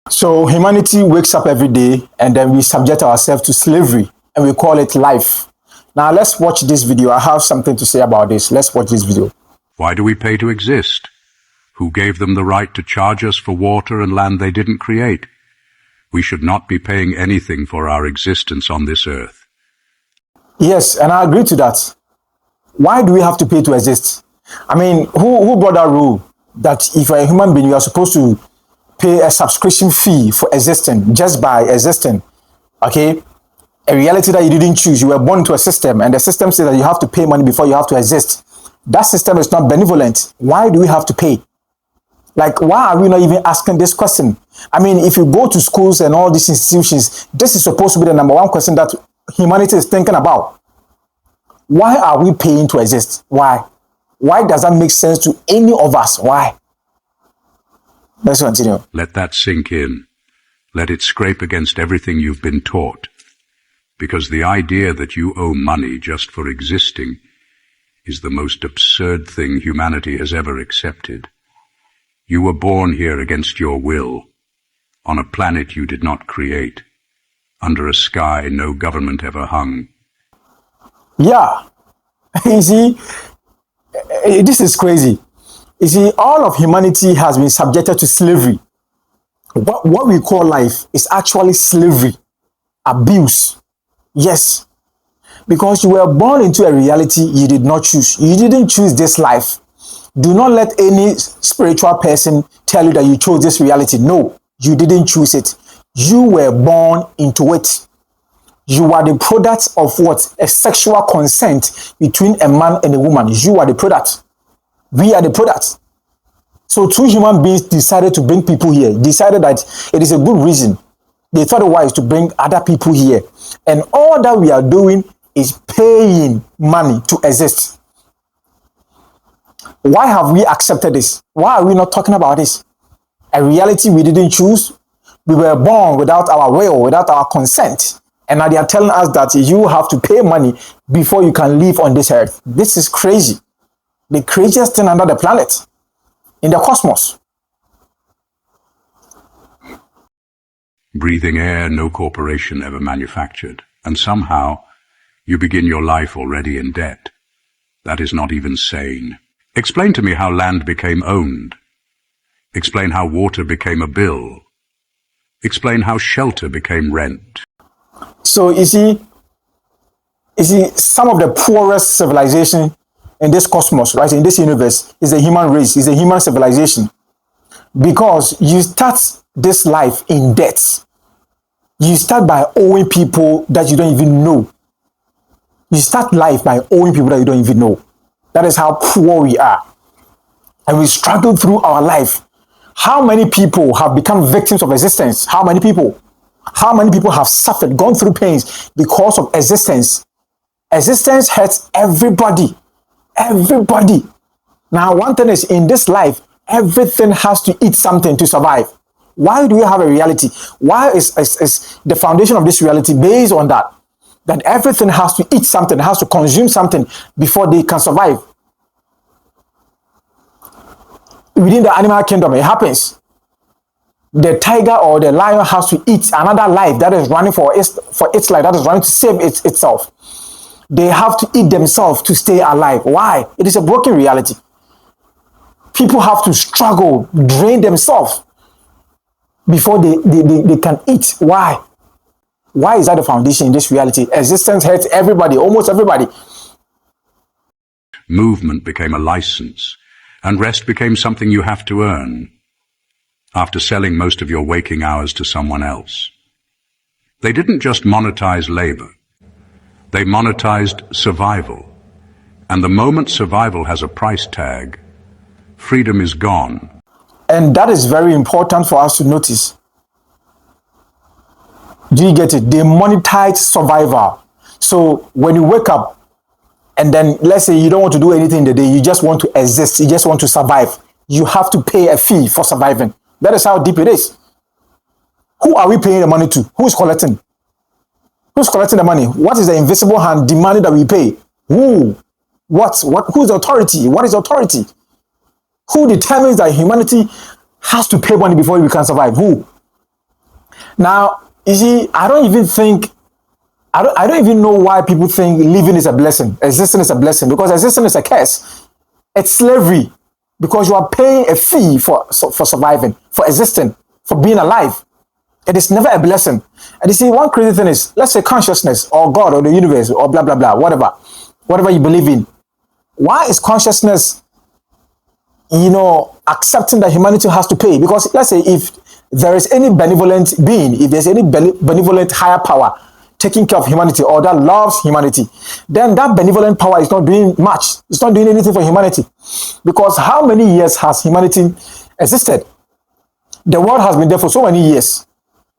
So humanity wakes up every day and then we subject ourselves to slavery and we call it life. Now let's watch this video. I have something to say about this. Let's watch this video. Why do we pay to exist? Who gave them the right to charge us for water and land they didn't create? We should not be paying anything for our existence on this earth. Yes, and I agree to that. Why do we have to pay to exist? I mean, who brought that rule that if you're a human being, you are supposed to pay a subscription fee for existing, just by existing? Okay? A reality that you didn't choose. You were born into a system, and the system says that you have to pay money before you have to exist. That system is not benevolent. Why do we have to pay? Like, why are we not even asking this question? I mean, if you go to schools and all these institutions, this is supposed to be the number one question that humanity is thinking about. Why are we paying to exist? Why? Why does that make sense to any of us? Why? Let's continue. Let that sink in. Let it scrape against everything you've been taught. Because the idea that you owe money just for existing is the most absurd thing humanity has ever accepted. You were born here against your will, on a planet you did not create, under a sky no government ever hung. Yeah. You see, this is crazy. You see, all of humanity has been subjected to slavery. What we call life is actually slavery, abuse. Yes. Because you were born into a reality you did not choose. You didn't choose this life. Do not let any spiritual person tell you that you chose this reality. No, you didn't choose it. You were born into it. You are the product of what? A sexual consent between a man and a woman. You are the product. We are the product. So two human beings decided to bring people here, decided that it is a good reason. They thought it wise to bring other people here. And all that we are doing is paying money to exist. Why have we accepted this? Why are we not talking about this? A reality we didn't choose. We were born without our will, without our consent. And now they are telling us that you have to pay money before you can live on this earth. This is crazy. The craziest thing under the planet, in the cosmos. Breathing air no corporation ever manufactured, and somehow you begin your life already in debt. That is not even sane. Explain to me how land became owned. Explain how water became a bill. Explain how shelter became rent. So you see, some of the poorest civilization in this cosmos, right, in this universe, is the human race, is the human civilization. Because you start this life in debt. You start by owing people that you don't even know. You start life by owing people that you don't even know. That is how poor we are. And we struggle through our life. How many people have become victims of existence? How many people? How many people have suffered, gone through pains because of existence? Existence hurts everybody. Everybody. Now, one thing is, in this life, everything has to eat something to survive. Why do we have a reality? Why is the foundation of this reality based on that? That everything has to eat something, has to consume something before they can survive. Within the animal kingdom, it happens. The tiger or the lion has to eat another life that is running for its life, that is running to save itself. They have to eat themselves to stay alive. Why? It is a broken reality. People have to struggle, drain themselves before they can eat. Why? Why is that the foundation in this reality? Existence hurts everybody, almost everybody. Movement became a license, and rest became something you have to earn, after selling most of your waking hours to someone else. They didn't just monetize labor. They monetized survival. And the moment survival has a price tag, freedom is gone. And that is very important for us to notice. Do you get it? They monetize survival. So when you wake up and then let's say you don't want to do anything in the day, you just want to exist, you just want to survive, you have to pay a fee for surviving. That is how deep it is. Who are we paying the money to? Who's collecting? Who's collecting the money? What is the invisible hand demanding that we pay? Who? What? Who's the authority? What is authority? Who determines that humanity has to pay money before we can survive? Who? Now, you see, I don't even know why people think living is a blessing, existing is a blessing, because existing is a curse. It's slavery because you are paying a fee for surviving, for existing, for being alive. It is never a blessing. And you see, one crazy thing is, let's say consciousness or God or the universe or blah, blah, blah, whatever you believe in. Why is consciousness, accepting that humanity has to pay? Because let's say if there is any benevolent being, if there's any benevolent higher power taking care of humanity or that loves humanity, then that benevolent power is not doing much. It's not doing anything for humanity. Because how many years has humanity existed? The world has been there for so many years.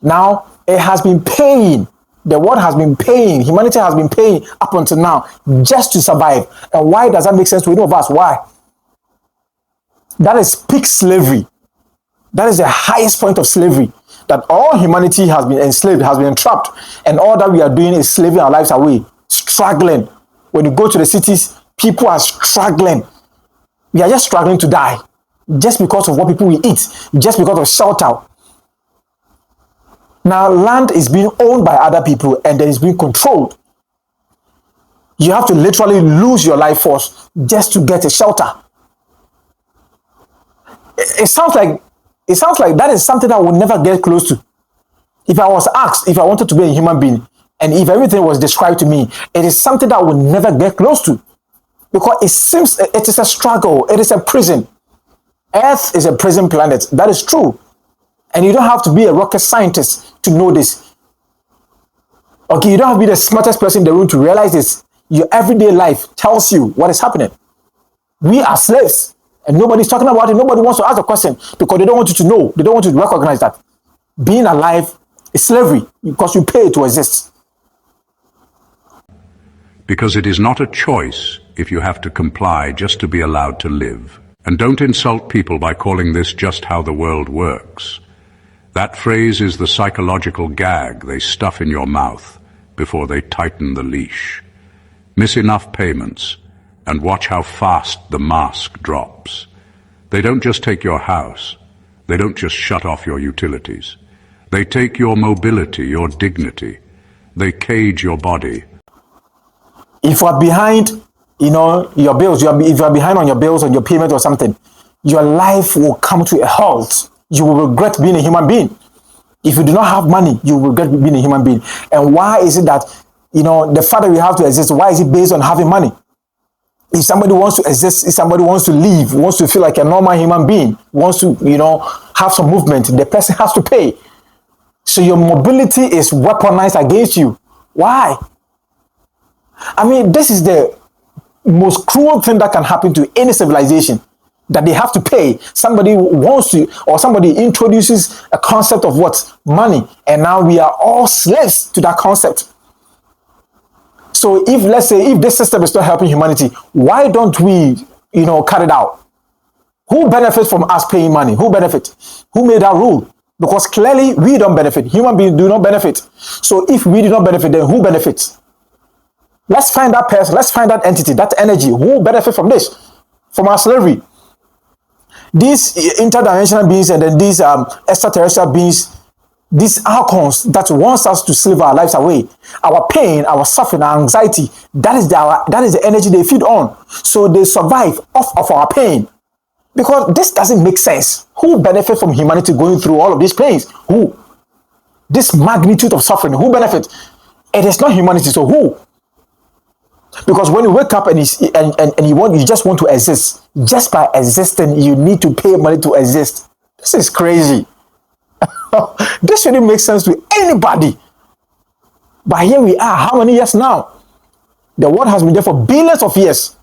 Now, it has been paying. The world has been paying. Humanity has been paying up until now just to survive. And why does that make sense to any of us? Why? That is peak slavery. That is the highest point of slavery. That all humanity has been enslaved, has been entrapped. And all that we are doing is slaving our lives away, struggling. When you go to the cities, people are struggling. We are just struggling to die. Just because of what people will eat. Just because of shelter. Now, land is being owned by other people and it is being controlled. You have to literally lose your life force just to get a shelter. It sounds like that is something I will never get close to. If I was asked if I wanted to be a human being and if everything was described to me, it is something that I will never get close to. Because it seems it is a struggle. It is a prison. Earth is a prison planet. That is true. And you don't have to be a rocket scientist to know this. Okay, you don't have to be the smartest person in the room to realize this. Your everyday life tells you what is happening. We are slaves. And nobody's talking about it. Nobody wants to ask a question because they don't want you to know. They don't want you to recognize that. Being alive is slavery because you pay to exist. Because it is not a choice if you have to comply just to be allowed to live. And don't insult people by calling this just how the world works. That phrase is the psychological gag they stuff in your mouth before they tighten the leash. Miss enough payments, and watch how fast the mask drops. They don't just take your house. They don't just shut off your utilities. They take your mobility, your dignity. They cage your body. If you are behind, your bills, if you are behind on your bills, on your payment or something, your life will come to a halt. You will regret being a human being. If you do not have money, you will regret being a human being. And why is it that, the fact that we have to exist, why is it based on having money? If somebody wants to exist, if somebody wants to live, wants to feel like a normal human being, wants to, have some movement, the person has to pay. So your mobility is weaponized against you. Why? I mean, this is the most cruel thing that can happen to any civilization. That they have to pay. Somebody wants to, or somebody introduces a concept of what? Money. And now we are all slaves to that concept. So if, let's say, if this system is not helping humanity, why don't we, cut it out? Who benefits from us paying money? Who benefits? Who made that rule? Because clearly we don't benefit. Human beings do not benefit. So if we do not benefit, then who benefits? Let's find that person. Let's find that entity, that energy. Who benefits from this? From our slavery. These interdimensional beings and then these extraterrestrial beings, these archons that wants us to slave our lives away, our pain, our suffering, our anxiety, that is the energy they feed on. So they survive off of our pain. Because this doesn't make sense. Who benefits from humanity going through all of these pains? Who? This magnitude of suffering, who benefits? It is not humanity, so who? Because when you wake up and you just want to exist, just by existing, you need to pay money to exist. This is crazy. This shouldn't make sense to anybody. But here we are. How many years now? The world has been there for billions of years.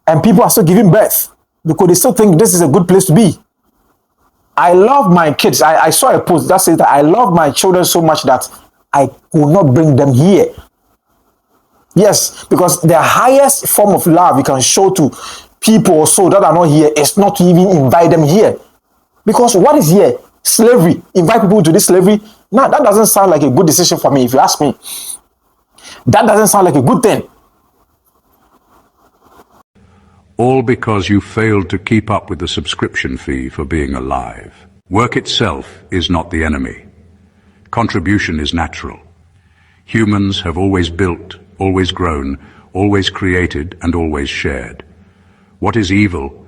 And people are still giving birth because they still think this is a good place to be. I love my kids. I saw a post that says that I love my children so much that I will not bring them here. Yes, because the highest form of love you can show to people or so that are not here is not to even invite them here. Because what is here? Slavery. Invite people to this slavery. Now, that doesn't sound like a good decision for me, if you ask me. That doesn't sound like a good thing. All because you failed to keep up with the subscription fee for being alive. Work itself is not the enemy. Contribution is natural. Humans have always built, always grown, always created, and always shared. What is evil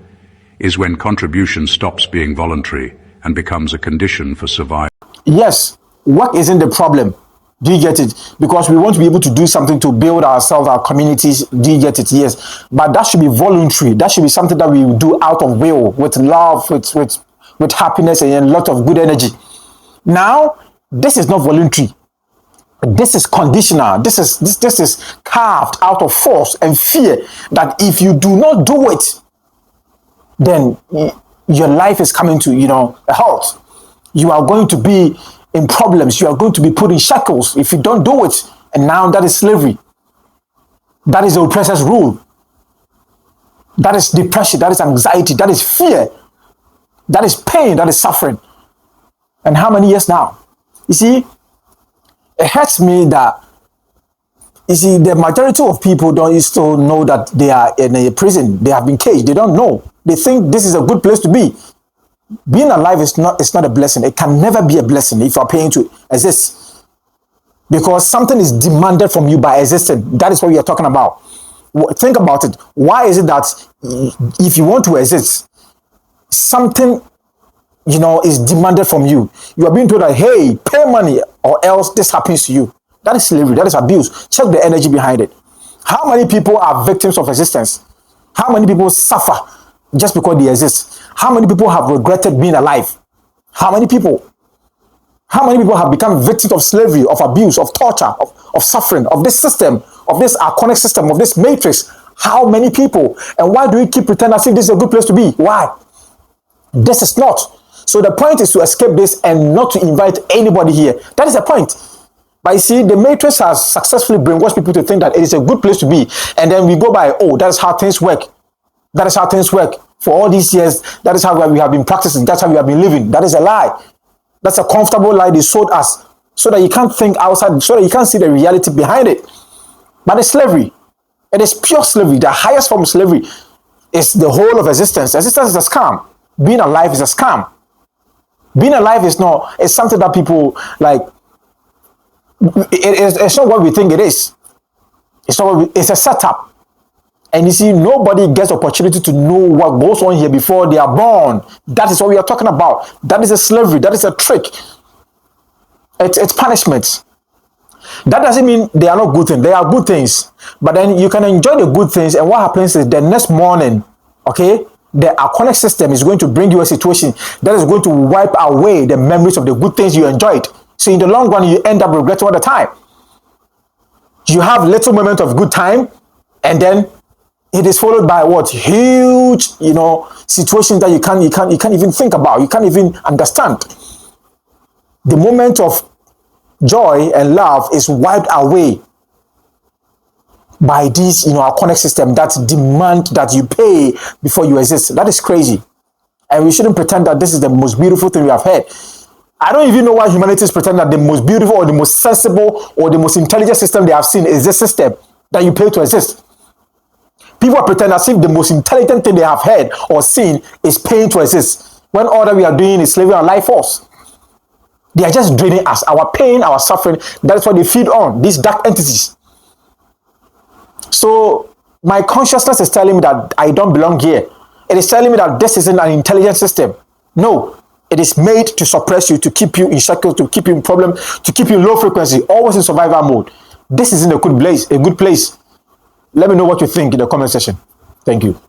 is when contribution stops being voluntary and becomes a condition for survival. Yes, work isn't the problem. Do you get it? Because we want to be able to do something to build ourselves, our communities. Do you get it? Yes. But that should be voluntary. That should be something that we do out of will, with love, with happiness, and a lot of good energy. Now, this is not voluntary. This is conditional. This is carved out of force and fear that if you do not do it, then your life is coming to, a halt. You are going to be in problems. You are going to be put in shackles if you don't do it. And now that is slavery. That is the oppressor's rule. That is depression. That is anxiety. That is fear. That is pain. That is suffering. And how many years now? You see, it hurts me that, the majority of people don't still know that they are in a prison. They have been caged. They don't know. They think this is a good place to be. Being alive is not a blessing. It can never be a blessing if you're paying to exist. Because something is demanded from you by existing. That is what we are talking about. Think about it. Why is it that if you want to exist, something, is demanded from you? You are being told that, hey, pay money or else this happens to you. That is slavery. That is abuse. Check the energy behind it. How many people are victims of existence? How many people suffer just because they exist? How many people have regretted being alive? How many people? How many people have become victims of slavery, of abuse, of torture, of suffering, of this system, of this archonic system, of this matrix? How many people? And why do we keep pretending as if this is a good place to be? Why? This is not. So the point is to escape this and not to invite anybody here. That is the point. But you see, the matrix has successfully brainwashed people to think that it is a good place to be. And then we go by, oh, that is how things work. That is how things work. For all these years, that is how we have been practicing. That's how we have been living. That is a lie. That's a comfortable lie they sold us so that you can't think outside, so that you can't see the reality behind it. But it's slavery. It is pure slavery. The highest form of slavery is the whole of existence. Existence is a scam. Being alive is a scam. Being alive is something that people like. It's not what we think it is. It's a setup. And you see, nobody gets opportunity to know what goes on here before they are born. That is what we are talking about. That is a slavery. That is a trick. It's punishment. That doesn't mean they are not good things. They are good things. But then you can enjoy the good things, and what happens is the next morning, okay, the archonic system is going to bring you a situation that is going to wipe away the memories of the good things you enjoyed. So in the long run, you end up regretting all the time. You have little moment of good time, and then it is followed by what? Huge, situations that you can't even think about. You can't even understand. The moment of joy and love is wiped away by this, archonic system that demand that you pay before you exist. That is crazy. And we shouldn't pretend that this is the most beautiful thing we have heard. I don't even know why humanity is pretending that the most beautiful or the most sensible or the most intelligent system they have seen is this system that you pay to exist. People are pretending as if the most intelligent thing they have heard or seen is paying to exist, when all that we are doing is slavery on life force. They are just draining us, our pain, our suffering. That is what they feed on, these dark entities. So my consciousness is telling me that I don't belong here. It is telling me that this isn't an intelligent system. No, it is made to suppress you, to keep you in shackles, to keep you in problem, to keep you in low frequency, always in survival mode. This isn't a good place. Let me know what you think in the comment section. Thank you.